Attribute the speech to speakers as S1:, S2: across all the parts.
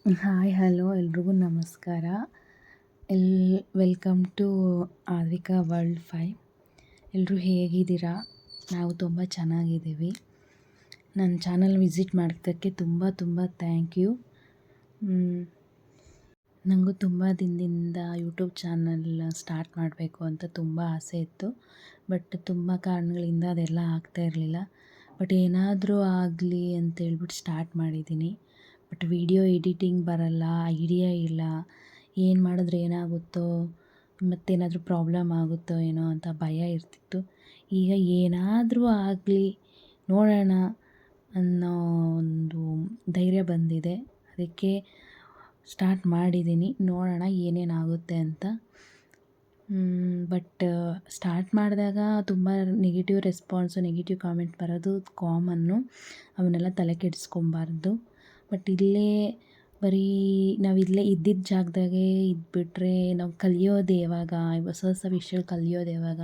S1: Hi hello ಎಲ್ರಿಗೂ ನಮಸ್ಕಾರ. ಎಲ್ ವೆಲ್ಕಮ್ ಟು ಆದ್ವಿಕಾ ವರ್ಲ್ಡ್ 5. ಎಲ್ಲರೂ ಹೇಗಿದ್ದೀರಾ? ನಾವು ತುಂಬ ಚೆನ್ನಾಗಿದ್ದೀವಿ. ನನ್ನ ಚಾನಲ್ ವಿಸಿಟ್ ಮಾಡೋದಕ್ಕೆ ತುಂಬ ತುಂಬ ಥ್ಯಾಂಕ್ ಯು. ನನಗೂ ತುಂಬ ದಿನದಿಂದ ಯೂಟ್ಯೂಬ್ ಚಾನಲ್ ಸ್ಟಾರ್ಟ್ ಮಾಡಬೇಕು ಅಂತ ತುಂಬ ಆಸೆ ಇತ್ತು. ಬಟ್ ತುಂಬ ಕಾರಣಗಳಿಂದ ಅದೆಲ್ಲ ಆಗ್ತಾ ಇರಲಿಲ್ಲ. ಬಟ್ ಏನಾದರೂ ಆಗಲಿ ಅಂತೇಳ್ಬಿಟ್ಟು ಸ್ಟಾರ್ಟ್ ಮಾಡಿದ್ದೀನಿ. ಬಟ್ ವಿಡಿಯೋ ಎಡಿಟಿಂಗ್ ಬರಲ್ಲ, ಐಡಿಯಾ ಇಲ್ಲ, ಏನು ಮಾಡಿದ್ರೆ ಏನಾಗುತ್ತೋ, ಮತ್ತೇನಾದರೂ ಪ್ರಾಬ್ಲಮ್ ಆಗುತ್ತೋ ಏನೋ ಅಂತ ಭಯ ಇರ್ತಿತ್ತು. ಈಗ ಏನಾದರೂ ಆಗಲಿ ನೋಡೋಣ ಅನ್ನೋ ಒಂದು ಧೈರ್ಯ ಬಂದಿದೆ. ಅದಕ್ಕೆ ಸ್ಟಾರ್ಟ್ ಮಾಡಿದ್ದೀನಿ. ನೋಡೋಣ ಏನೇನಾಗುತ್ತೆ ಅಂತ. ಬಟ್ ಸ್ಟಾರ್ಟ್ ಮಾಡಿದಾಗ ತುಂಬ ನೆಗೆಟಿವ್ ರೆಸ್ಪಾನ್ಸು, ನೆಗೆಟಿವ್ ಕಾಮೆಂಟ್ ಬರೋದು ಕಾಮನ್ನು. ಅವನ್ನೆಲ್ಲ ತಲೆ ಕೆಡಿಸ್ಕೊಬಾರ್ದು. ಬಟ್ ಇಲ್ಲೇ ಬರೀ ನಾವಿಲ್ಲೇ ಇದ್ದಿದ್ದ ಜಾಗದಾಗೆ ಇದ್ಬಿಟ್ರೆ ನಾವು ಕಲಿಯೋದು ಯಾವಾಗ, ಹೊಸ ಹೊಸ ವಿಷಯಗಳು ಕಲಿಯೋದು ಯಾವಾಗ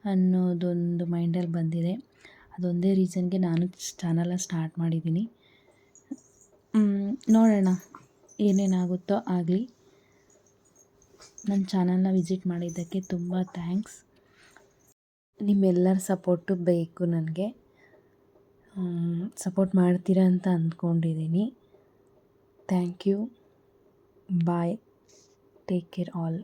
S1: ಅನ್ನೋದೊಂದು ಮೈಂಡಲ್ಲಿ ಬಂದಿದೆ. ಅದೊಂದೇ ರೀಸನ್ಗೆ ನಾನು ಚಾನಲ್ನ ಸ್ಟಾರ್ಟ್ ಮಾಡಿದ್ದೀನಿ. ನೋಡೋಣ ಏನೇನಾಗುತ್ತೋ ಆಗಲಿ. ನನ್ನ ಚಾನಲ್ನ ವಿಸಿಟ್ ಮಾಡಿದ್ದಕ್ಕೆ ತುಂಬ ಥ್ಯಾಂಕ್ಸ್. ನಿಮ್ಮೆಲ್ಲರ ಸಪೋರ್ಟು ಬೇಕು ನನಗೆ. ಸಪೋರ್ಟ್ ಮಾಡ್ತೀರಾ ಅಂತ ಅಂದ್ಕೊಂಡಿದ್ದೀನಿ. Thank you. Bye. Take care all.